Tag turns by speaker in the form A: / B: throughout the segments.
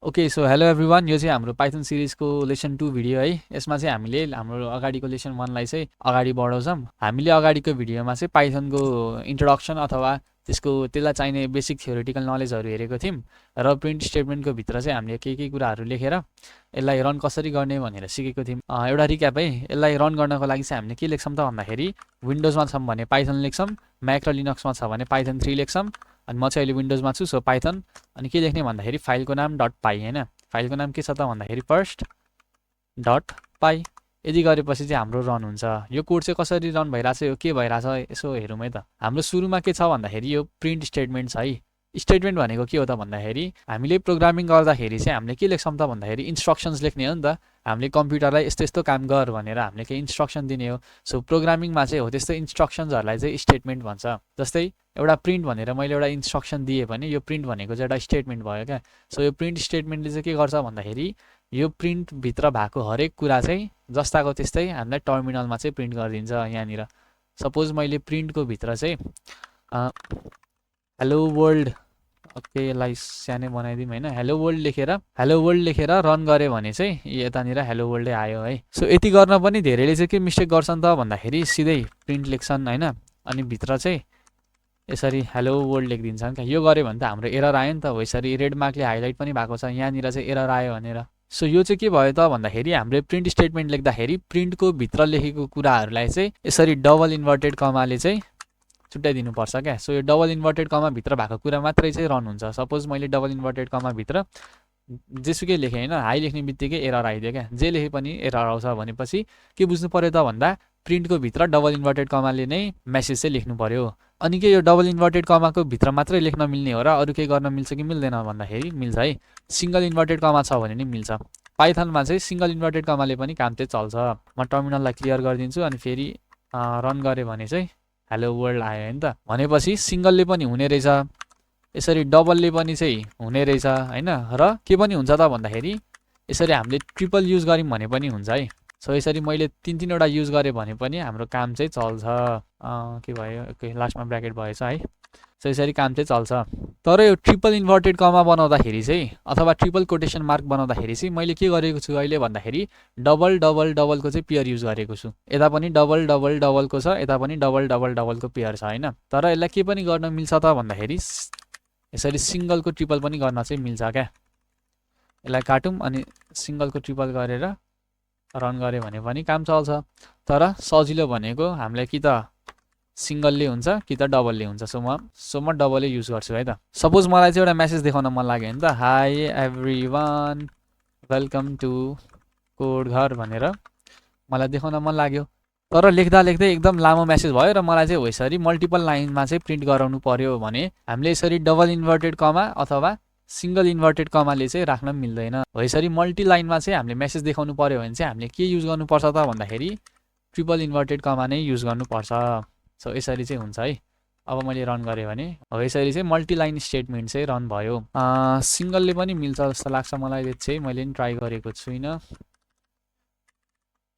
A: Okay so hello everyone, यो चाहिँ हाम्रो पाइथन सिरिजको लेसन 2 भिडियो है। यसमा चाहिँ हामीले हाम्रो अगाडिको लेसन 1 लाई चाहिँ अगाडि बढाउँछौँ। हामीले अगाडिको भिडियोमा चाहिँ पाइथनको इन्ट्रोडक्सन अथवा त्यसलाई चाहिने बेसिक थ्योरेटिकल नलेजहरू हेरेको थियौँ र प्रिन्ट स्टेटमेन्टको भित्र चाहिँ हामीले के कुराहरू लेखेर यसलाई रन कसरी गर्ने भनेर सिकेको थियौँ। एउटा रिक्याप है, यसलाई रन गर्नको लागि चाहिँ हामीले के लेख्छौँ त भन्दाखेरि विन्डोजमा छौँ भने पाइथन लेख्छौँ, म्याक र लिनक्समा छ भने पाइथन 3 लेख्छौँ। अनि म चाहिँ अहिले विन्डोजमा छु, सो पाइथन अनि के लेख्ने भन्दाखेरि फाइलको नाम डट पाई होइन। फाइलको नाम के छ त भन्दाखेरि फर्स्ट डट पाई। यदि गरेपछि चाहिँ हाम्रो रन हुन्छ। यो कोड चाहिँ कसरी रन भइरहेछ, यो के भइरहेछ यसो हेरौँ है त। हाम्रो सुरुमा के छ भन्दाखेरि यो प्रिन्ट स्टेटमेन्ट छ है। स्टेटमेन्ट भनेको के हो त भन्दाखेरि हामीले प्रोग्रामिङ गर्दाखेरि चाहिँ हामीले के लेख्छौँ त भन्दाखेरि इन्स्ट्रक्सन्स लेख्ने हो नि त। हामीले कम्प्युटरलाई यस्तो यस्तो काम गर भनेर हामीले केही इन्स्ट्रक्सन दिने हो। सो प्रोग्रामिङमा चाहिँ हो त्यस्तो इन्स्ट्रक्सन्सहरूलाई चाहिँ स्टेटमेन्ट भन्छ। जस्तै एउटा प्रिन्ट भनेर मैले एउटा इन्स्ट्रक्सन दिएँ भने यो प्रिन्ट भनेको चाहिँ एउटा स्टेटमेन्ट भयो क्या। सो यो प्रिन्ट स्टेटमेन्टले चाहिँ के गर्छ भन्दाखेरि यो प्रिन्टभित्र भएको हरेक कुरा चाहिँ जस्ताको त्यस्तै हामीलाई टर्मिनलमा चाहिँ प्रिन्ट गरिदिन्छ। यहाँनिर सपोज मैले प्रिन्टको भित्र चाहिँ हेलो वर्ल्ड, ओके यसलाई सानै बनाइदिउँ होइन, हेलो वर्ल्ड लेखेर रन गऱ्यो भने चाहिँ यतानिर हेलो वर्ल्डै आयो है। सो यति गर्न पनि धेरैले चाहिँ के मिस्टेक गर्छन् त भन्दाखेरि सिधै प्रिन्ट लेख्छन् होइन, अनि भित्र चाहिँ यसरी हेलो वर्ल्ड लेखिदिन्छन् क्या। यो गऱ्यो भने त हाम्रो एरर आयो नि त। हो यसरी रेड मार्कले हाइलाइट पनि भएको छ यहाँनिर चाहिँ एरर आयो भनेर। सो यो चाहिँ के भयो त भन्दाखेरि हामीले प्रिन्ट स्टेटमेन्ट लेख्दाखेरि प्रिन्टको भित्र लेखेको कुराहरूलाई चाहिँ यसरी डबल इन्भर्टेड कमाले चाहिँ छुट्याइदिनुपर्छ क्या। सो यो डबल इन्भर्टेड कमा भित्र भएको कुरा मात्रै चाहिँ रन हुन्छ। सपोज मैले डबल इन्भर्टेड कमा भित्र जेसुकै लेखेँ होइन, हाई लेख्ने बित्तिकै एरर आइदियो क्या। जे लेखे पनि एरर आउँछ भनेपछि के बुझ्नु पर्यो त भन्दा प्रिन्टको भित्र डबल इन्भर्टेड कमाले नै मेसेज चाहिँ लेख्नु पर्यो। अनि के यो डबल इन्भर्टेड कमाको भित्र मात्रै लेख्न मिल्ने हो र अरू केही गर्न मिल्छ कि मिल्दैन भन्दाखेरि मिल्छ है। सिङ्गल इन्भर्टेड कमा छ भने नि मिल्छ। पाइथनमा चाहिँ सिङ्गल इन्भर्टेड कमाले पनि काम चाहिँ चल्छ। म टर्मिनललाई क्लियर गरिदिन्छु अनि फेरि रन गरेँ भने चाहिँ हेलो वर्ल्ड आयो होइन त। भनेपछि सिङ्गलले पनि हुने रहेछ, यसरी डबलले पनि चाहिँ हुने रहेछ होइन। र के पनि हुन्छ त भन्दाखेरि यसरी हामीले ट्रिपल युज गऱ्यौँ भने पनि हुन्छ है। सो यसरी मैले 3-3वटा युज गरेँ भने पनि हाम्रो काम चाहिँ चल्छ। के भयो, ओके लास्टमा ब्र्याकेट भएछ है। सो यसरी काम चाहिँ चल्छ। तर यो ट्रिपल इन्भर्टेड कमा बनाउँदाखेरि चाहिँ अथवा ट्रिपल कोटेसन मार्क बनाउँदाखेरि चाहिँ मैले के गरेको छु अहिले भन्दाखेरि डबल डबल डबलको चाहिँ पेयर युज गरेको छु। यता पनि डबल डबल डबलको छ, यता पनि डबल डबल डबलको पेयर छ होइन। तर यसलाई के पनि गर्न मिल्छ त भन्दाखेरि यसरी सिङ्गलको ट्रिपल पनि गर्न चाहिँ मिल्छ क्या। यसलाई काटौँ अनि सिङ्गलको ट्रिपल गरेर रन गऱ्यो भने पनि काम चल्छ। तर सजिलो भनेको हामीलाई कि त सिङ्गलले हुन्छ कि त डबलले हुन्छ। सो म डबलै युज गर्छु है त। सपोज मलाई चाहिँ एउटा मेसेज देखाउन मन लाग्यो भने त hi everyone welcome to code Ghar भनेर मलाई देखाउन मन लाग्यो। तर लेख्दा लेख्दै एकदम लामो मेसेज भयो र मलाई चाहिँ हो यसरी मल्टिपल लाइनमा चाहिँ प्रिन्ट गराउनु पर्यो भने हामीले यसरी डबल इन्भर्टेड कमा अथवा सिङ्गल इन्भर्टेड कमाले चाहिँ राख्न मिल्दैन। हो यसरी मल्टी लाइनमा चाहिँ हामीले मेसेज देखाउनु पर्यो भने चाहिँ हामीले के युज गर्नुपर्छ त भन्दाखेरि ट्रिपल इन्भर्टेड कमा नै युज गर्नुपर्छ। सो यसरी चाहिँ हुन्छ है। अब मैले रन गरेँ भने हो यसरी चाहिँ मल्टिलाइन स्टेटमेन्ट चाहिँ रन भयो। सिङ्गलले पनि मिल्छ जस्तो लाग्छ मलाई चाहिँ, मैले पनि ट्राई गरेको छुइनँ।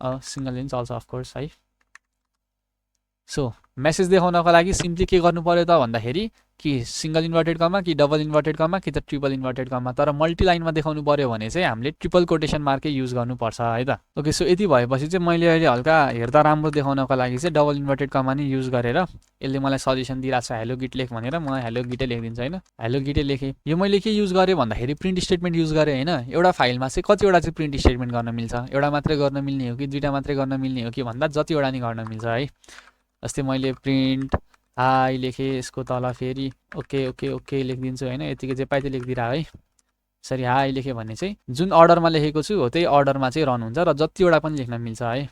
A: सिङ्गलले पनि चल्छ अफकोर्स है। सो मेसेज देखाउनको लागि सिम्पली के गर्नु पर्यो त भन्दाखेरि कि सिङ्गल इन्भर्टेड कमा कि डबल इन्भर्टेड कमा कि त ट्रिपल इन्भर्टेड कमा। तर मल्टिलाइनमा देखाउनु पर्यो भने चाहिँ हामीले ट्रिपल कोटेसन मार्कै युज गर्नुपर्छ है त। ओके सो यति भएपछि चाहिँ मैले अहिले हल्का हेर्दा राम्रो देखाउनको लागि चाहिँ डबल इन्भर्टेड कमा नै युज गरेर यसले मलाई सजेसन दिइरहेको छ हेलो गिट लेख भनेर। म हेलो गिटै लेखिदिन्छु होइन। हेलो गिटै लेखेँ। यो मैले के युज गरेँ भन्दाखेरि प्रिन्ट स्टेटमेन्ट युज गरेँ होइन। एउटा फाइलमा चाहिँ कतिवटा चाहिँ प्रिन्ट स्टेटमेन्ट गर्न मिल्छ, एउटा मात्रै गर्न मिल्ने हो कि दुईवटा मात्रै गर्न मिल्ने हो कि भन्दा जतिवटा नि गर्न मिल्छ है। जस्तै मैले प्रिन्ट हाई लेखेँ, यसको तल फेरि ओके ओके ओके लेखिदिन्छु होइन। यतिकै जे पाइ त्यो लेखिदिएर है। यसरी हाई लेखेँ भने चाहिँ जुन अर्डरमा लेखेको छु हो त्यही अर्डरमा चाहिँ रन हुन्छ र जतिवटा पनि लेख्न मिल्छ है।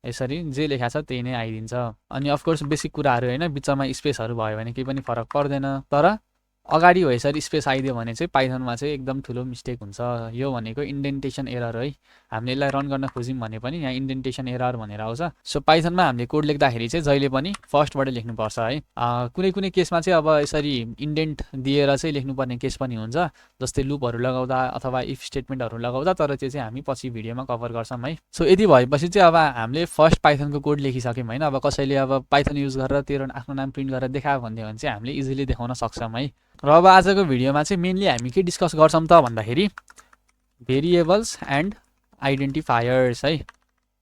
A: यसरी जे लेखा छ त्यही नै आइदिन्छ। अनि अफकोर्स बेसिक कुराहरू होइन, बिचमा स्पेसहरू भयो भने केही पनि फरक पर्दैन। तर अगाडि हो यसरी स्पेस आइदियो भने चाहिँ पाइथनमा चाहिँ एकदम ठुलो मिस्टेक हुन्छ। यो भनेको इन्डेन्टेसन एरर है। हामीले यसलाई रन गर्न खोज्यौँ भने पनि यहाँ इन्डेन्टेसन एरर भनेर आउँछ। सो पाइथनमा हामीले कोड लेख्दाखेरि चाहिँ जहिले पनि फर्स्टबाट लेख्नुपर्छ है। कुनै कुनै केसमा चाहिँ अब यसरी इन्डेन्ट दिएर चाहिँ लेख्नुपर्ने केस पनि हुन्छ, जस्तै लुपहरू लगाउँदा अथवा इफ स्टेटमेन्टहरू लगाउँदा। तर त्यो चाहिँ हामी पछि भिडियोमा कभर गर्छौँ है। सो यति भएपछि चाहिँ अब हामीले फर्स्ट पाइथनको कोड लेखिसक्यौँ होइन। अब कसैले अब पाइथन युज गरेर तेरो आफ्नो नाम प्रिन्ट गरेर देखायो भन्यो भने चाहिँ हामीले इजिली देखाउन सक्छौँ है। र अब आजको भिडियोमा चाहिँ मेनली हामी के डिस्कस गर्छौँ त भन्दाखेरि भेरिएबल्स एन्ड आइडेन्टिफायर्स है,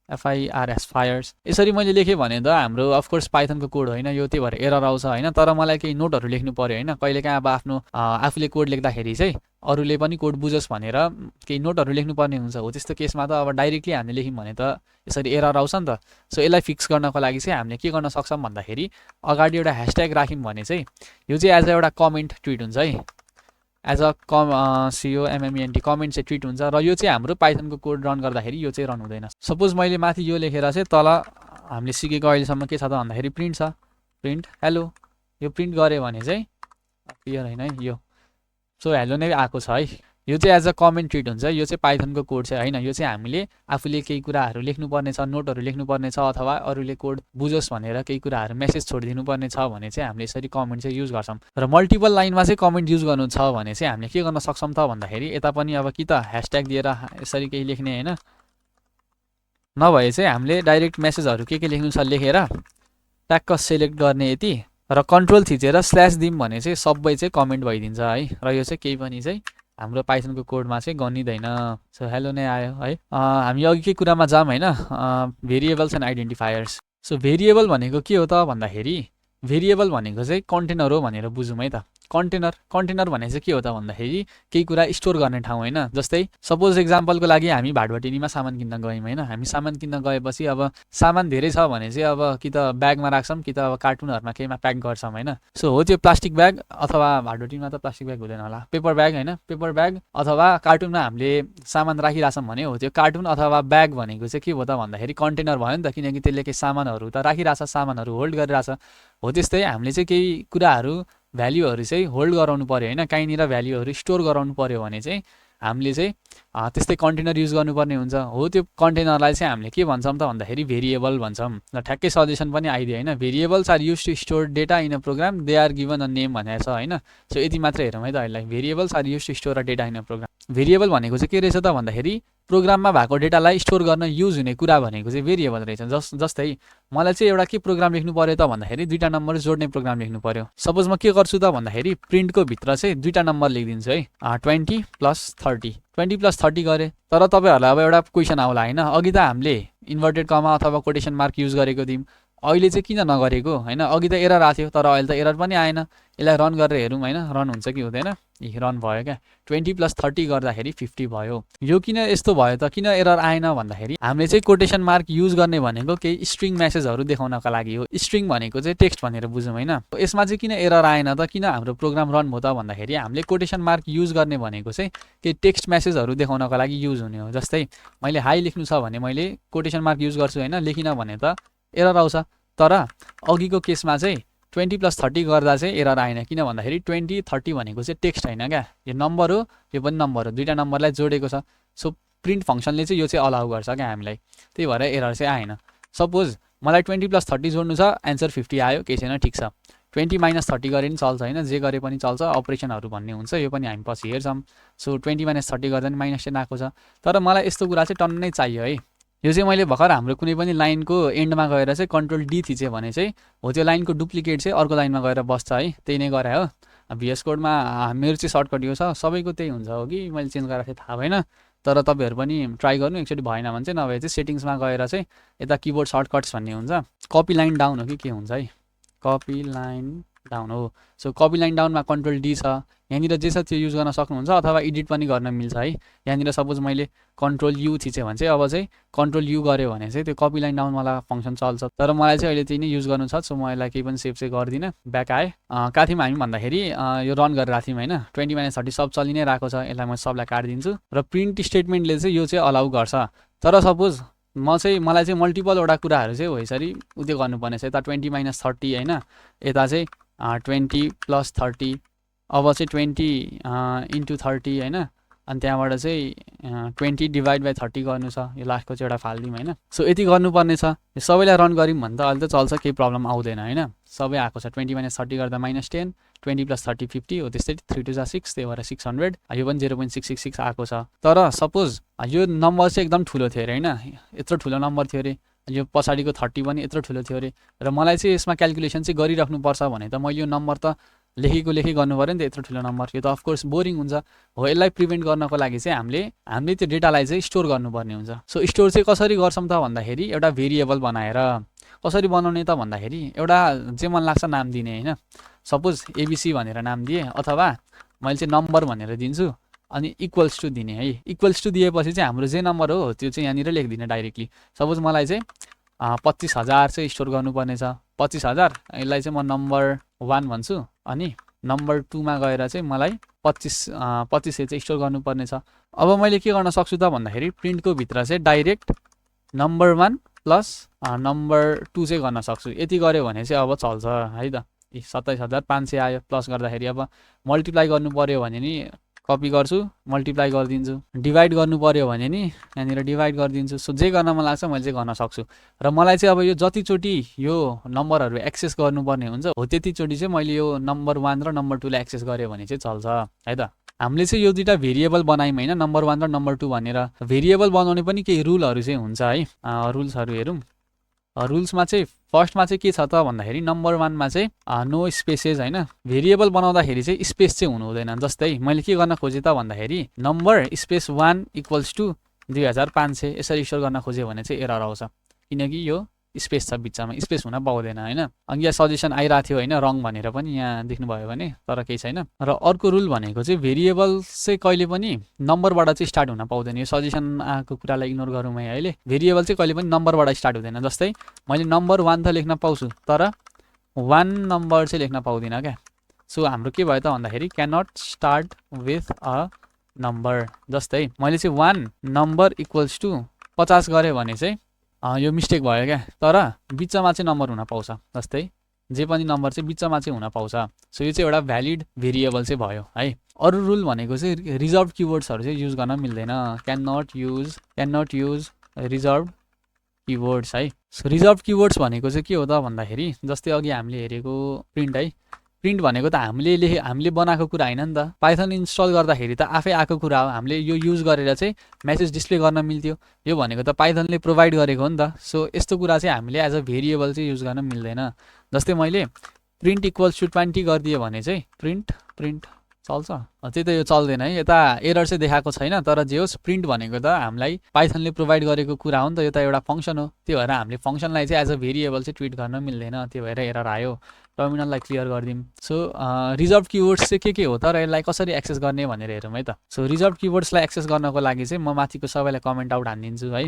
A: FIRS फायर्स। यसरी मैले लेखेँ भने त हाम्रो अफकोर्स पाइथनको कोड होइन यो, त्यही भएर एरर आउँछ होइन। तर मलाई केही नोटहरू लेख्नु पऱ्यो होइन, कहिलेकाहीँ अब आफ्नो आफूले कोड लेख्दाखेरि चाहिँ अरूले पनि कोड बुझोस् भनेर केही नोटहरू लेख्नुपर्ने हुन्छ। हो त्यस्तो केसमा त अब डाइरेक्टली हामीले लेख्यौँ भने त यसरी एरर आउँछ नि त। सो यसलाई फिक्स गर्नको लागि चाहिँ हामीले के गर्न सक्छौँ भन्दाखेरि अगाडि एउटा ह्यासट्याग राख्यौँ भने चाहिँ यो चाहिँ एज अ एउटा कमेन्ट ट्विट हुन्छ है, एज अ COMMENT कमेन्ट चाहिँ ट्विट हुन्छ। र यो चाहिँ हाम्रो पाइथनको कोड रन गर्दाखेरि यो चाहिँ रन हुँदैन। सपोज मैले माथि यो लेखेर चाहिँ तल हामीले सिकेको अहिलेसम्म के छ त भन्दाखेरि प्रिन्ट छ, प्रिन्ट हेलो, यो प्रिन्ट गऱ्यो भने चाहिँ क्लियर होइन है यो, सो हेलो नै आएको छ है। यो चाहिँ एज अ कमेन्ट ट्विट हुन्छ, यो चाहिँ पाइथनको कोड चाहिँ होइन। यो चाहिँ हामीले आफूले केही कुराहरू लेख्नुपर्ने छ, नोटहरू लेख्नुपर्ने छ, अथवा अरूले कोड बुझोस् भनेर केही कुराहरू मेसेज छोडिदिनु पर्ने छ भने चाहिँ हामीले यसरी कमेन्ट चाहिँ युज गर्छौँ। र मल्टिपल लाइनमा चाहिँ कमेन्ट युज गर्नु छ भने चाहिँ हामीले के गर्न सक्छौँ त भन्दाखेरि यता पनि अब कि त ह्यासट्याग दिएर यसरी केही लेख्ने होइन, नभए चाहिँ हामीले डाइरेक्ट मेसेजहरू के लेख्नु छ लेखेर ट्याक्क सेलेक्ट गर्ने यति र कन्ट्रोल थिचेर स्ल्यास दिउँ भने चाहिँ सबै चाहिँ कमेन्ट भइदिन्छ है। र यो चाहिँ केही पनि चाहिँ हाम्रो पाइथनको कोडमा चाहिँ गनिँदैन। सो हेलो नै आयो है। हामी अघिकै कुरामा जाऊँ होइन, variables and identifiers. So variable भनेको के हो त भन्दाखेरि भेरिएबल भनेको चाहिँ कन्टेनर हो भनेर बुझौँ है त। कन्टेनर भने चाहिँ के हो त भन्दाखेरि केही कुरा स्टोर गर्ने ठाउँ होइन। जस्तै सपोज एक्जाम्पलको लागि हामी भाटभटेरीमा सामान किन्न गयौँ होइन, हामी सामान किन्न गएपछि अब सामान धेरै छ भने चाहिँ अब कि त ब्यागमा राख्छौँ कि त अब कार्टुनहरूमा केहीमा प्याक गर्छौँ होइन। सो हो त्यो प्लास्टिक ब्याग अथवा भाटभटेरीमा त प्लास्टिक ब्याग हुँदैन होला, पेपर ब्याग होइन, पेपर ब्याग अथवा कार्टुनमा हामीले सामान राखिरहेछौँ भने हो त्यो कार्टुन अथवा ब्याग भनेको चाहिँ के हो त भन्दाखेरि कन्टेनर भयो नि त, किनकि त्यसले केही सामानहरू त राखिरहेछ, सामानहरू होल्ड गरिरहेछ। हो त्यस्तै हामीले चाहिँ केही कुराहरू भ्याल्युहरू चाहिँ होल्ड गराउनु पऱ्यो होइन, काहीँनिर भ्याल्युहरू स्टोर गराउनु पऱ्यो भने चाहिँ हामीले चाहिँ त्यस्तै कन्टेनर युज गर्नुपर्ने हुन्छ। हो त्यो कन्टेनरलाई चाहिँ हामीले के भन्छौँ त भन्दाखेरि भेरिएबल भन्छौँ। र ठ्याक्कै सजेसन पनि आइदियो होइन, variables are use to store data in a program, they are given a name भनेको छ होइन। सो यति मात्रै हेरौँ है त अहिले, variables are use to store a data in a program. Variable भनेको चाहिँ के रहेछ त भन्दाखेरि प्रोग्राममा भएको डेटालाई स्टोर गर्न युज हुने कुरा भनेको चाहिँ भेरिएबल रहेछ। जस्तै मलाई चाहिँ एउटा के प्रोग्राम लेख्नु पऱ्यो त भन्दाखेरि दुईवटा नम्बर जोड्ने प्रोग्राम लेख्नु पऱ्यो। सपोज म के गर्छु त भन्दाखेरि प्रिन्टको भित्र चाहिँ दुईवटा नम्बर लेखिदिन्छु है, 20 + 30, 20 + 30 गरेँ। तर तपाईँहरूलाई अब एउटा क्वेसन आउला होइन, अघि त हामीले इन्भर्टेड कमा अथवा कोटेसन मार्क युज गरेको थियौँ, अहिले चाहिँ किन नगरेको होइन। अघि त एरर आएको थियो तर अहिले त एरर पनि आएन। यसलाई रन गरेर हेरौँ होइन, रन हुन्छ कि हुँदैन। रन भयो क्या, 20 + 30 गर्दाखेरि 50 भयो। यो किन यस्तो भयो त, किन एरर आएन भन्दाखेरि हामीले चाहिँ कोटेसन मार्क युज गर्ने भनेको केही स्ट्रिङ मेसेजहरू देखाउनका लागि हो। स्ट्रिङ भनेको चाहिँ टेक्स्ट भनेर बुझौँ होइन। यसमा चाहिँ किन एरर आएन त, किन हाम्रो प्रोग्राम रन भयो त भन्दाखेरि हामीले कोटेसन मार्क युज गर्ने भनेको चाहिँ केही टेक्स्ट मेसेजहरू देखाउनका लागि युज हुने हो। जस्तै मैले हाई लेख्नु छ भने मैले कोटेसन मार्क युज गर्छु होइन, लेखिनँ भने त एरर आउँछ। तर अघिको केसमा चाहिँ 20 + 30 गर्दा चाहिँ एरर आएन, किन भन्दाखेरि 20 30 भनेको चाहिँ टेक्स्ट होइन क्या, यो नम्बर हो, यो पनि नम्बर हो, दुईवटा नम्बरलाई जोडेको छ। सो प्रिन्ट फङ्सनले चाहिँ यो चाहिँ अलाउ गर्छ क्या हामीलाई, त्यही भएर एरर चाहिँ आएन। सपोज मलाई 20 + 30 जोड्नु छ, एन्सर 50 आयो, केही छैन, ठिक छ। 20 - 30 गरे पनि चल्छ होइन, जे गरे पनि चल्छ, अपरेसनहरू भन्ने हुन्छ, यो पनि हामी पछि हेर्छौँ। सो 20 - 30 गर्दा पनि -10 आएको छ। तर मलाई यस्तो कुरा चाहिँ टन्नै चाहियो है। यो चाहिँ मैले भर्खर हाम्रो कुनै पनि लाइनको एन्डमा गएर चाहिँ कन्ट्रोल डी थिचेँ भने चाहिँ हो त्यो लाइनको डुप्लिकेट चाहिँ अर्को लाइनमा गएर बस्छ है, त्यही नै गरे हो। VS कोडमा मेरो चाहिँ सर्टकट यो छ, सबैको त्यही हुन्छ हो कि मैले चेन्ज गरेर थाहा भएन। तर तपाईँहरू पनि ट्राई गर्नु, एकचोटि भएन भने चाहिँ, नभए चाहिँ सेटिङ्समा गएर चाहिँ यता किबोर्ड सर्टकट्स भन्ने हुन्छ, कपी लाइन डाउन हो कि के हुन्छ है, कपी लाइन डाउन हो। सो कपी लाइन डाउनमा कन्ट्रोल डी छ, यहाँनिर जे छ त्यो युज गर्न सक्नुहुन्छ, अथवा एडिट पनि गर्न मिल्छ है। यहाँनिर सपोज मैले कन्ट्रोल यु थिचेँ भने चाहिँ अब चाहिँ कन्ट्रोल यु गऱ्यो भने चाहिँ त्यो कपी लाइन डाउनवाला फङ्सन चल्छ। तर मलाई चाहिँ अहिले त्यही नै युज गर्नु छ, सो म यसलाई केही पनि सेभ चाहिँ गर्दिनँ। ब्याक आएँ, कहाँ थियौँ हामी भन्दाखेरि यो रन गरिरहेको थियौँ होइन, 20 - 30 सब चलि नै रहेको छ। यसलाई म सबलाई काटिदिन्छु र प्रिन्ट स्टेटमेन्टले चाहिँ यो चाहिँ अलाउ गर्छ। तर सपोज मलाई चाहिँ मल्टिपलवटा कुराहरू चाहिँ हो यसरी उयो गर्नुपर्ने छ, यता 20 - 30 होइन, यता चाहिँ 20 + 30, अब चाहिँ 20 × 30 होइन, अनि त्यहाँबाट चाहिँ 20 / 30 गर्नु छ, यो लास्टको चाहिँ एउटा फालिदिउँ होइन। सो यति गर्नुपर्ने छ। यो सबैलाई रन गऱ्यौँ भने त अहिले त चल्छ, केही प्रब्लम आउँदैन होइन, सबै आएको छ। 20 - 30 गर्दा -10, 20 + 30 50 हो, त्यस्तै 3 2 = 6, त्यही भएर 600, यो पनि 0.666 आएको छ। तर सपोज यो नम्बर चाहिँ एकदम ठुलो थियो अरे होइन, यत्रो ठुलो नम्बर थियो अरे, यो पछाडिको 30 पनि यत्रो ठुलो थियो अरे, र मलाई चाहिँ यसमा क्यालकुलेसन चाहिँ गरिराख्नुपर्छ भने त मैले यो नम्बर त लेखी गर्नु पर्यो नि त यत्रो ठुलो नम्बर, यो त अफकोर्स बोरिङ हुन्छ। हो यसलाई प्रिभेन्ट गर्नको लागि चाहिँ हामीले त्यो डेटालाई चाहिँ स्टोर गर्नुपर्ने हुन्छ। सो स्टोर चाहिँ कसरी गर्छौँ त भन्दाखेरि एउटा भेरिएबल बनाएर। कसरी बनाउने त भन्दाखेरि एउटा जे मन लाग्छ नाम दिने होइन, सपोज एबिसी भनेर नाम दिएँ, अथवा मैले चाहिँ नम्बर भनेर दिन्छु, अनि इक्वल्स टू दिने है। इक्वल्स टू दिएपछि चाहिँ हाम्रो जे नम्बर हो त्यो चाहिँ यहाँनिर लेखिदिने डाइरेक्टली। सपोज मलाई चाहिँ 25,000 चाहिँ स्टोर गर्नुपर्ने छ, 25,000, यसलाई चाहिँ म नम्बर 1 भन्छु, अनि नम्बर 2मा गएर चाहिँ मलाई 25 चाहिँ स्टोर गर्नुपर्ने छ। अब मैले के गर्न सक्छु त भन्दाखेरि प्रिन्टको भित्र चाहिँ डाइरेक्ट नम्बर 1 प्लस नम्बर 2 चाहिँ गर्न सक्छु। यति गऱ्यो भने चाहिँ अब चल्छ है त। 27,500 आयो, प्लस गर्दाखेरि अब मल्टिप्लाई गर्नु पर्यो भने नि कपी गर्छु, मल्टिप्लाई गरिदिन्छु, डिभाइड गर्नु पर्यो भने नि यहाँनिर डिभाइड गरिदिन्छु। सो जे गर्न मन लाग्छ मैले चाहिँ गर्न सक्छु। र मलाई चाहिँ अब यो जतिचोटि यो नम्बरहरू एक्सेस गर्नुपर्ने हुन्छ हो त्यतिचोटि चाहिँ मैले यो नम्बर 1 र नम्बर 2लाई एक्सेस गरेँ भने चाहिँ चल्छ है त। हामीले चाहिँ यो दुईवटा भेरिएबल बनायौँ होइन, नम्बर 1 र नम्बर 2 भनेर। भेरिएबल बनाउने पनि केही रुलहरू चाहिँ हुन्छ है। रुल्सहरू हेरौँ। रुल्समा चाहिँ फर्स्टमा चाहिँ के छ त भन्दाखेरि नम्बर 1मा चाहिँ नो स्पेसेस होइन। भेरिएबल बनाउँदाखेरि चाहिँ स्पेस चाहिँ हुनु हुँदैन। जस्तै मैले के गर्न खोजेँ त भन्दाखेरि नम्बर स्पेस 1 इक्वल्स टू 2500 यसरी स्टोर गर्न खोज्यो भने चाहिँ एरर आउँछ, किनकि यो स्पेस छ बिचमा, स्पेस हुन पाउँदैन होइन। अनि यहाँ सजेसन आइरहेको थियो होइन रङ भनेर पनि यहाँ देख्नुभयो भने, तर केही छैन। र अर्को रुल भनेको चाहिँ भेरिएबल चाहिँ कहिले पनि नम्बरबाट चाहिँ स्टार्ट हुन पाउँदैन। यो सजेसन आएको कुरालाई इग्नोर गरौँ है अहिले। भेरिएबल चाहिँ कहिले पनि नम्बरबाट स्टार्ट हुँदैन। जस्तै मैले नम्बर 1 त लेख्न पाउँछु, तर 1 नम्बर चाहिँ लेख्न पाउँदिनँ क्या। सो हाम्रो के भयो त भन्दाखेरि can not start with a number. जस्तै मैले चाहिँ 1 नम्बर इक्वल्स टू 50 गरेँ भने चाहिँ यो मिस्टेक भयो क्या, तर बिचमा चाहिँ नम्बर हुन पाउँछ। जस्तै जे पनि नम्बर चाहिँ बिचमा चाहिँ हुन पाउँछ। सो यो चाहिँ एउटा भ्यालिड भेरिएबल चाहिँ भयो है। अरू रुल भनेको चाहिँ रिजर्भ किवर्ड्सहरू चाहिँ युज गर्न मिल्दैन। Can not use reserve keywords है। सो रिजर्भ किवर्ड्स भनेको चाहिँ के हो त भन्दाखेरि जस्तै अघि हामीले हेरेको प्रिन्ट है। प्रिन्ट भनेको त हामीले बनाएको कुरा होइन नि त। पाइथन इन्स्टल गर्दाखेरि त आफै आएको कुरा हो। हामीले यो युज गरेर चाहिँ मेसेज डिस्प्ले गर्न मिल्थ्यो। यो भनेको त पाइथनले प्रोभाइड गरेको हो नि त। सो यस्तो कुरा चाहिँ हामीले एज अ भेरिएबल चाहिँ युज गर्न मिल्दैन। जस्तै मैले प्रिन्ट इक्वल्स टू 20 गरिदिएँ भने चाहिँ प्रिन्ट चल्छ, त्यही त यो चल्दैन है। यता एरर चाहिँ देखाएको छैन, तर जे होस् प्रिन्ट भनेको त हामीलाई पाइथनले प्रोभाइड गरेको कुरा हो नि त। यो त एउटा फङ्सन हो, त्यो भएर हामीले फङ्सनलाई चाहिँ एज अ भेरिएबल चाहिँ ट्रिट गर्न मिल्दैन। त्यो भएर एरर आयो। टर्मिनललाई क्लियर गरिदिउँ। सो रिजर्भ किवर्ड्स चाहिँ के हो त र यसलाई कसरी एक्सेस गर्ने भनेर हेरौँ है त। सो रिजर्भ किवर्ड्सलाई एक्सेस गर्नको लागि चाहिँ म माथिको सबैलाई कमेन्ट आउट हानिदिन्छु है।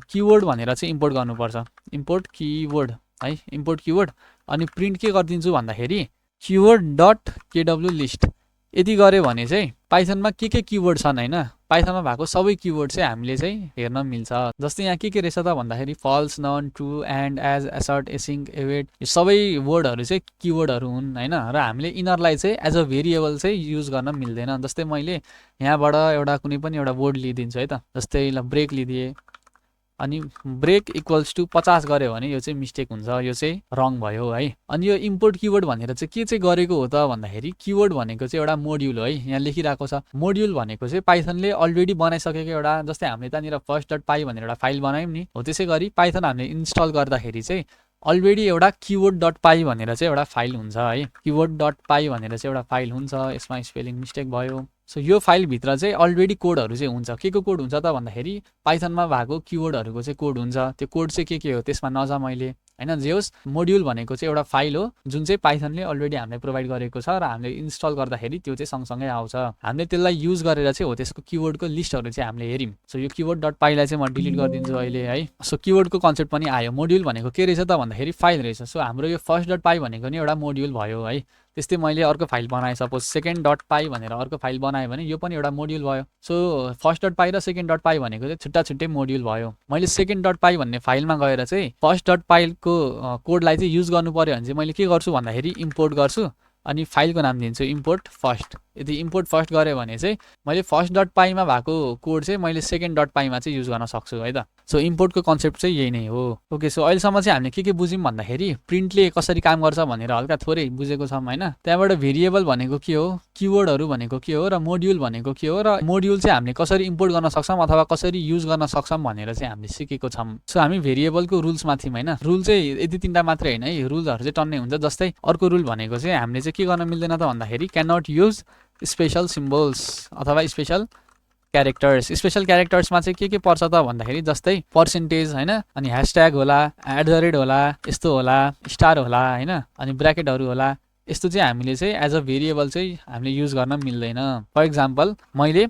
A: किवर्ड भनेर चाहिँ इम्पोर्ट गर्नुपर्छ, इम्पोर्ट किवर्ड है, इम्पोर्ट किवर्ड। अनि प्रिन्ट के गरिदिन्छु भन्दाखेरि किवर्ड डट केडब्ल्यू लिस्ट। यति गऱ्यो भने चाहिँ पाइथनमा के किवर्ड छन् होइन, पाइथनमा भएको सबै किवर्ड चाहिँ हामीले चाहिँ हेर्न मिल्छ। जस्तै यहाँ के रहेछ त भन्दाखेरि false, none, true, end, edge, assert, acing, await, यो सबै वर्डहरू चाहिँ किवर्डहरू हुन् होइन। र हामीले यिनीहरूलाई चाहिँ एज अ भेरिएबल चाहिँ युज गर्न मिल्दैन। जस्तै मैले यहाँबाट एउटा कुनै पनि एउटा वर्ड लिइदिन्छु है त। जस्तै ल ब्रेक लिदिएँ, अनि ब्रेक इक्वल्स टू 50 गऱ्यो भने यो चाहिँ मिस्टेक हुन्छ, यो चाहिँ रङ भयो है। अनि यो इम्पोर्ट किवर्ड भनेर चाहिँ के चाहिँ गरेको हो त भन्दाखेरि किवर्ड भनेको चाहिँ एउटा मोड्युल हो है। यहाँ लेखिरहेको छ मोड्युल भनेको चाहिँ पाइथनले अलरेडी बनाइसकेको एउटा, जस्तै हामीले त्यहाँनिर फर्स्ट डट पाई भनेर एउटा फाइल बनायौँ नि, हो त्यसै गरी पाइथन हामीले इन्स्टल गर्दाखेरि चाहिँ अलरेडी एउटा किवर्ड डट पाई भनेर चाहिँ एउटा फाइल हुन्छ है। किवर्ड डट पाई भनेर चाहिँ एउटा फाइल हुन्छ। यसमा स्पेलिङ मिस्टेक भयो। सो यो फाइलभित्र चाहिँ अलरेडी कोडहरू चाहिँ हुन्छ। के को कोड हुन्छ त भन्दाखेरि पाइथनमा भएको किवर्डहरूको चाहिँ कोड हुन्छ। त्यो कोड चाहिँ के हो त्यसमा नजा मैले होइन। जे होस् मोड्युल भनेको चाहिँ एउटा फाइल हो जुन चाहिँ पाइथनले अलरेडी हामीलाई प्रोभाइड गरेको छ र हामीले इन्स्टल गर्दाखेरि त्यो चाहिँ सँगसँगै आउँछ। हामीले त्यसलाई युज गरेर चाहिँ हो त्यसको किवर्डको लिस्टहरू चाहिँ हामीले हेऱ्यौँ। सो यो किवर्ड डट पाईलाई चाहिँ म डिलिट गरिदिन्छु अहिले है। सो किवर्डको कन्सेप्ट पनि आयो। मोड्युल भनेको के रहेछ त भन्दाखेरि फाइल रहेछ। सो हाम्रो यो फर्स्ट डट पाई भनेको नि एउटा मोड्युल भयो है। त्यस्तै मैले अर्को फाइल बनाएँ, सपोज सेकेन्ड डट पाई भनेर अर्को फाइल बनाएँ भने यो पनि एउटा मोड्युल भयो। सो फर्स्ट डट पाई र सेकेन्ड डट पाई भनेको चाहिँ छुट्टा छुट्टै मोड्युल भयो। मैले सेकेन्ड डट पाई भन्ने फाइलमा गएर चाहिँ फर्स्ट डट पाईको कोडलाई चाहिँ युज गर्नु पर्यो भने चाहिँ मैले के गर्छु भन्दाखेरि इम्पोर्ट गर्छु, अनि फाइलको नाम दिन्छु इम्पोर्ट फर्स्ट। यदि इम्पोर्ट फर्स्ट गरेँ भने चाहिँ मैले फर्स्ट डट पाईमा भएको कोड चाहिँ मैले सेकेन्ड डट पाईमा चाहिँ युज गर्न सक्छु है त। सो इम्पोर्टको कन्सेप्ट चाहिँ यही नै हो। ओके, सो अहिलेसम्म चाहिँ हामीले के बुझ्यौँ भन्दाखेरि प्रिन्टले कसरी काम गर्छ भनेर हल्का थोरै बुझेको छौँ होइन। त्यहाँबाट भेरिएबल भनेको के हो, किवर्डहरू भनेको के हो र मोड्युल भनेको के हो र मोड्युल चाहिँ हामीले कसरी इम्पोर्ट गर्न सक्छौँ अथवा कसरी युज गर्न सक्छौँ भनेर चाहिँ हामीले सिकेको छौँ। सो हामी भेरिएबलको रुल्समा थियौँ होइन। रुल चाहिँ यति तिनवटा मात्रै होइन है, रुलहरू चाहिँ टन्नै हुन्छ। जस्तै अर्को रुल भनेको चाहिँ हामीले चाहिँ के गर्न मिल्दैन त भन्दाखेरि can not use special symbols अथवा स्पेसल क्यारेक्टर्स। स्पेसल क्यारेक्टर्समा चाहिँ के पर्छ त भन्दाखेरि जस्तै पर्सेन्टेज होइन, अनि ह्यासट्याग होला, @ होला, यस्तो होला, स्टार होला होइन, अनि ब्र्याकेटहरू होला। यस्तो चाहिँ हामीले चाहिँ एज अ भेरिएबल चाहिँ हामीले युज गर्न मिल्दैन। फर इक्जाम्पल मैले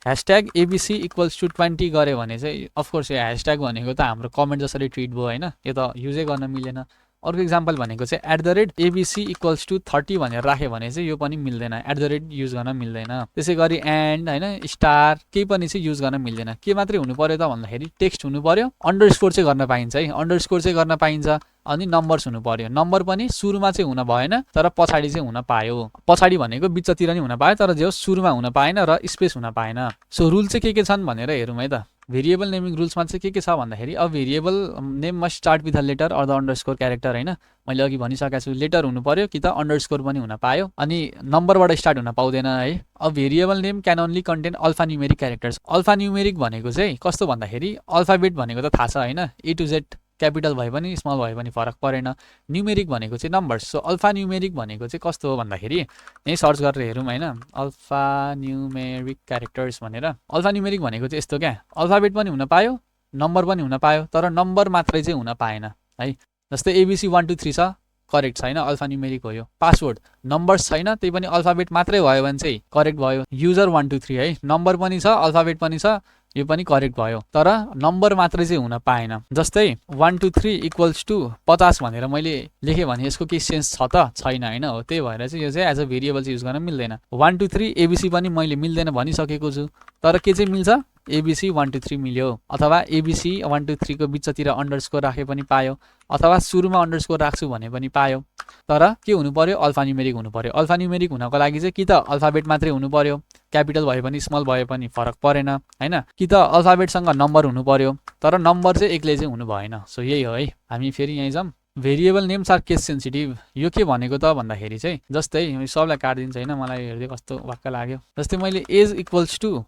A: ह्यासट्याग एबिसी इक्वल्स टु 20 गरेँ भने चाहिँ अफकोर्स यो ह्यासट्याग भनेको त हाम्रो कमेन्ट जसरी ट्विट भयो होइन, यो त युजै गर्न मिलेन। अर्को इक्जाम्पल भनेको चाहिँ @ एबिसी इक्वल्स टु 30 भनेर राख्यो भने चाहिँ यो पनि मिल्दैन, @ युज गर्न मिल्दैन। त्यसै गरी एन्ड होइन, स्टार केही पनि चाहिँ युज गर्न मिल्दैन। के मात्रै हुनु पर्यो त भन्दाखेरि टेक्स्ट हुनु पर्यो, अन्डरस्कोर चाहिँ गर्न पाइन्छ है, अन्डरस्कोर चाहिँ गर्न पाइन्छ, अनि नम्बर्स हुनु पर्यो। नम्बर पनि सुरुमा चाहिँ हुन भएन तर पछाडि चाहिँ हुन पायो। पछाडि भनेको बिचतिर नि हुन पायो तर जो सुरुमा हुन पाएन र स्पेस हुन पाएन। सो रुल चाहिँ के छन् भनेर हेरौँ है त। भेरिएबल नेमिङ रुल्समा चाहिँ के छ भन्दाखेरि a variable name must start with a letter or the underscore character होइन। मैले अघि भनिसकेको छु लेटर हुनु पर्यो कि त अन्डरस्कोर पनि हुन पायो, अनि नम्बरबाट स्टार्ट हुन पाउँदैन है। A variable name can only contain alpha numeric characters. Alpha numeric भनेको चाहिँ कस्तो भन्दाखेरि अल्फाबेट भनेको त थाहा छ होइन, A to Z क्यापिटल भए पनि स्मल भए पनि फरक परेन। न्युमेरिक भनेको चाहिँ नम्बर्स। सो अल्फा न्युमेरिक भनेको चाहिँ कस्तो हो भन्दाखेरि यहीँ सर्च गरेर हेरौँ होइन, अल्फा न्युमेरिक क्यारेक्टर्स भनेर। अल्फा न्युमेरिक भनेको चाहिँ यस्तो क्या, अल्फाबेट पनि हुन पायो, नम्बर पनि हुन पायो, तर नम्बर मात्रै चाहिँ हुन पाएन है। जस्तै ABC 1 2 3 छ, करेक्ट छैन, अल्फा न्युमेरिक हो यो। पासवर्ड नम्बर्स छैन, त्यही पनि अल्फाबेट मात्रै भयो भने चाहिँ करेक्ट भयो। युजर 1 2 3 है, नम्बर पनि छ अल्फाबेट पनि छ, यो पनि करेक्ट भयो, तर नम्बर मात्रै चाहिँ हुन पाएन। जस्तै 1 2 3 इक्वल्स टु 50 भनेर मैले लेखेँ भने यसको केही सेन्स छ त छैन होइन। हो त्यही भएर चाहिँ यो चाहिँ एज अ भेरिएबल चाहिँ युज गर्न मिल्दैन। 1 2 3 ABC पनि मैले मिल्दैन भनिसकेको छु, तर के चाहिँ मिल्छ, ABC 1 2 3 मिल्यो, अथवा ABC 1 2 3 को बिचतिर अन्डरस्कोर राखे पनि पायो, अथवा सुरुमा अन्डरस्कोर राख्छु भने पनि पायो। तर के हुनु पर्यो, अल्फा न्युमेरिक हुनु पर्यो। अल्फा न्युमेरिक हुनको लागि चाहिँ कि त अल्फाबेट मात्रै हुनु पर्यो, क्यापिटल भए पनि स्मल भए पनि फरक परेन होइन, कि त अल्फाबेटसँग नम्बर हुनु पर्यो, तर नम्बर चाहिँ एक्लै चाहिँ हुनु भएन। सो यही हो है। हामी फेरि यहीँ जाऊँ। Variable names are case sensitive. यो के भनेको त भन्दाखेरि चाहिँ जस्तै सबलाई काटिदिन्छ होइन, मलाई हेर्दै कस्तो वाक्क लाग्यो। जस्तै मैले एज इक्वल्स टु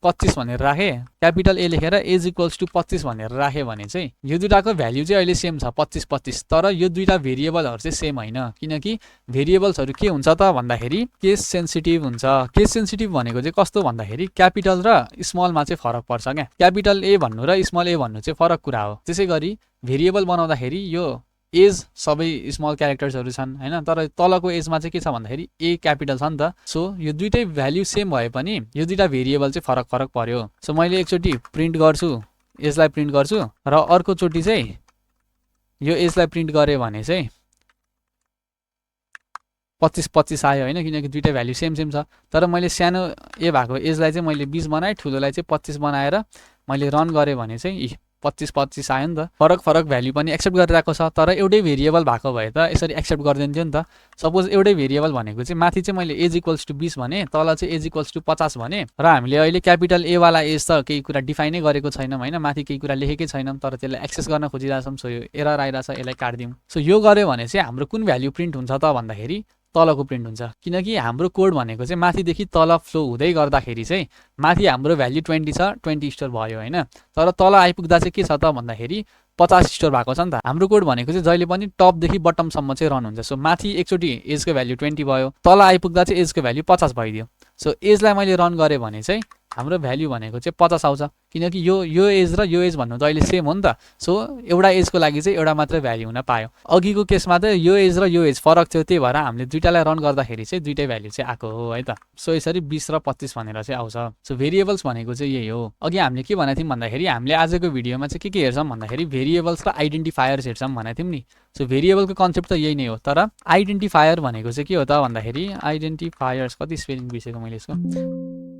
A: 25 भनेर राखेँ, क्यापिटल ए लेखेर एज इक्वल्स टु 25 भनेर राखेँ भने चाहिँ यो दुइटाको भ्याल्यु चाहिँ अहिले सेम छ 25-25, तर यो दुइटा भेरिएबलहरू चाहिँ सेम होइन, किनकि भेरिएबल्सहरू के हुन्छ त भन्दाखेरि केस सेन्सिटिभ हुन्छ। केस सेन्सिटिभ भनेको चाहिँ कस्तो भन्दाखेरि क्यापिटल र स्मलमा चाहिँ फरक पर्छ क्या, क्यापिटल ए भन्नु र स्मल ए भन्नु चाहिँ फरक कुरा हो। त्यसै गरी भेरिएबल बनाउँदाखेरि यो एज सबै स्मल क्यारेक्टर्सहरू छन् होइन, तर तलको एजमा चाहिँ के छ भन्दाखेरि ए क्यापिटल छ नि त। सो यो दुइटै भ्याल्यु सेम भए पनि यो दुइटा भेरिएबल चाहिँ फरक फरक पर्यो। सो मैले एकचोटि प्रिन्ट गर्छु, एजलाई प्रिन्ट गर्छु, र अर्कोचोटि चाहिँ यो एजलाई प्रिन्ट गरेँ भने चाहिँ 25-25 आयो होइन, किनकि दुइटा भ्याल्यु सेम सेम छ। तर मैले सानो ए भएको एजलाई चाहिँ मैले 20 बनाएँ, ठुलोलाई चाहिँ 25 बनाएर मैले रन गरेँ भने चाहिँ 25-25 आयो नि त। फरक फरक भ्याल्यु पनि एक्सेप्ट गरिरहेको छ, तर एउटै भेरिएबल भएको भए त यसरी एक्सेप्ट गरिदिन्थ्यो नि त। सपोज एउटै भेरिएबल भनेको चाहिँ माथि चाहिँ मैले एज इक्वल्स टु 20 भने, तल चाहिँ एज इक्वल्स टु 50 भने, र हामीले अहिले क्यापिटल ए वाला एज त केही कुरा डिफाइनै गरेको छैनौँ होइन, माथि केही कुरा लेखेकै छैनौँ, तर त्यसलाई एक्सेस गर्न खोजिरहेछौँ। सो यो एरर आइरहेछ, यसलाई काटिदिउँ। सो यो गऱ्यो भने चाहिँ हाम्रो कुन भ्याल्यु प्रिन्ट हुन्छ त भन्दाखेरि तलको प्रिन्ट हुन्छ, किनकि हाम्रो कोड भनेको चाहिँ माथिदेखि तल फ्लो हुँदै गर्दाखेरि चाहिँ माथि हाम्रो भ्याल्यु 20 छ, 20 स्टोर भयो होइन, तर तल आइपुग्दा चाहिँ के छ त भन्दाखेरि 50 स्टोर भएको छ नि त। हाम्रो कोड भनेको चाहिँ जहिले पनि टपदेखि बटमसम्म चाहिँ रन हुन्छ। सो माथि एकचोटि एजको भ्याल्यु 20 भयो, तल आइपुग्दा चाहिँ एजको भ्याल्यु 50 भइदियो। सो एजलाई मैले रन गरेँ भने चाहिँ हाम्रो भ्याल्यु भनेको चाहिँ 50 आउँछ, किनकि यो एज र यो एज भन्नु त अहिले सेम हो नि त। सो एउटा एजको लागि चाहिँ एउटा मात्रै भ्याल्यु हुन पायो। अघिको केसमा त यो एज र यो एज फरक थियो, त्यही भएर हामीले दुइटालाई रन गर्दाखेरि चाहिँ दुइटै भ्याल्यु चाहिँ आएको हो है त। सो यसरी 20 र 25 भनेर चाहिँ आउँछ। सो भेरिएबल्स भनेको चाहिँ यही हो। अघि हामीले के भनेको थियौँ भन्दाखेरि हामीले आजको भिडियोमा चाहिँ के हेर्छौँ भन्दाखेरि भेरिएबल्स र आइडेन्टिफायर्स हेर्छौँ भनेको थियौँ नि। सो भेरिएबलको कन्सेप्ट त यही नै हो, तर आइडेन्टिफायर भनेको चाहिँ के हो त भन्दाखेरि आइडेन्टिफायर्स, कति स्पेलिङ बिर्सेको मैले यसको,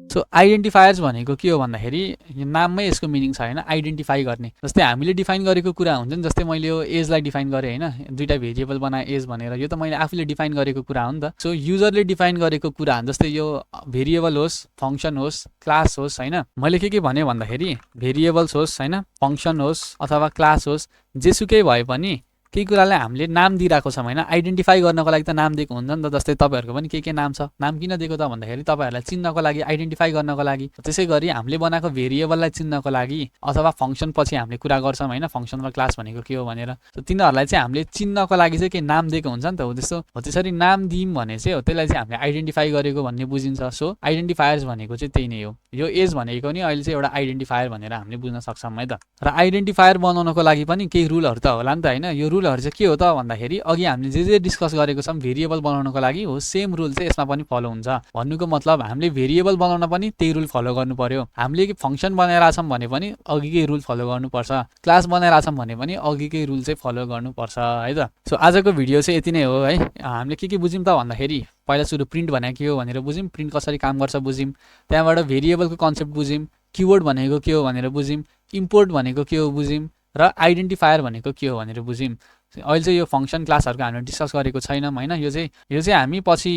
A: सो आइडेन्टिफायर्स भनेको के हो भन्दाखेरि नाममै यसको मिनिङ छ होइन, आइडेन्टिफाई गर्ने। जस्तै हामीले डिफाइन गरेको कुरा हुन्छ नि, जस्तै मैले यो एजलाई डिफाइन गरेँ होइन, दुईटा भेरिएबल बनाएँ एज भनेर, यो त मैले आफूले डिफाइन गरेको कुरा हो नि त। सो युजरले डिफाइन गरेको कुरा, जस्तै यो भेरिएबल होस्, फङ्सन होस्, क्लास होस् होइन, मैले के भने भन्दाखेरि भेरिएबल्स होस् होइन, फङ्सन होस् अथवा क्लास होस्, जेसुकै भए पनि केही कुरालाई हामीले नाम दिइरहेको छौँ होइन, आइडेन्टिफाई गर्नको लागि त नाम दिएको हुन्छ नि त। जस्तै तपाईँहरूको पनि के नाम छ, नाम किन दिएको त भन्दाखेरि तपाईँहरूलाई चिन्नको लागि, आइडेन्टिफाई गर्नको लागि। त्यसै गरी हामीले बनाएको भेरिएबललाई चिन्नको लागि अथवा फङ्सन पछि हामीले कुरा गर्छौँ होइन, फङ्सन र क्लास भनेको के हो भनेर। तिनीहरूलाई चाहिँ हामीले चिन्नको लागि चाहिँ केही नाम दिएको हुन्छ नि त। हो त्यस्तो हो, त्यसरी नाम दियौँ भने चाहिँ हो त्यसलाई चाहिँ हामीले आइडेन्टिफाई गरेको भन्ने बुझिन्छ। सो आइडेन्टिफायर्स भनेको चाहिँ त्यही नै हो। यो एज भनेको नि अहिले चाहिँ एउटा आइडेन्टिफायर भनेर हामीले बुझ्न सक्छौँ है त। र आइडेन्टिफायर बनाउनको लागि पनि केही रुलहरू त होला नि त होइन। यो रुलहरू चाहिँ के हो त भन्दाखेरि अघि हामीले जे डिस्कस गरेको छौँ भेरिएबल बनाउनको लागि हो, सेम रुल चाहिँ यसमा पनि फलो हुन्छ। भन्नुको मतलब हामीले भेरिएबल बनाउन पनि त्यही रुल फलो गर्नु पर्यो। हामीले फङ्सन बनाइरहेछौँ भने पनि अघिकै रुल फलो गर्नुपर्छ, क्लास बनाइरहेछौँ भने पनि अघिकै रुल चाहिँ फलो गर्नुपर्छ है त। सो आजको भिडियो चाहिँ यति नै हो है। हामीले के बुझ्यौँ त भन्दाखेरि पहिला सुरु प्रिन्ट भनेको के हो भनेर बुझ्यौँ, प्रिन्ट कसरी काम गर्छ बुझ्यौँ, त्यहाँबाट भेरिएबलको कन्सेप्ट बुझ्यौँ, किवर्ड भनेको के हो भनेर बुझ्यौँ, इम्पोर्ट भनेको के हो बुझ्यौँ, र आइडेन्टिफायर भनेको के हो भनेर बुझ्यौँ। अहिले चाहिँ यो फङ्सन क्लासहरूको हामीले डिस्कस गरेको छैनौँ होइन, यो चाहिँ हामी पछि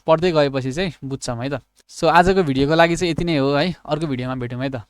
A: पढ्दै गएपछि चाहिँ बुझ्छौँ है त। सो आजको भिडियोको लागि चाहिँ यति नै हो है, अर्को भिडियोमा भेटौँ है त।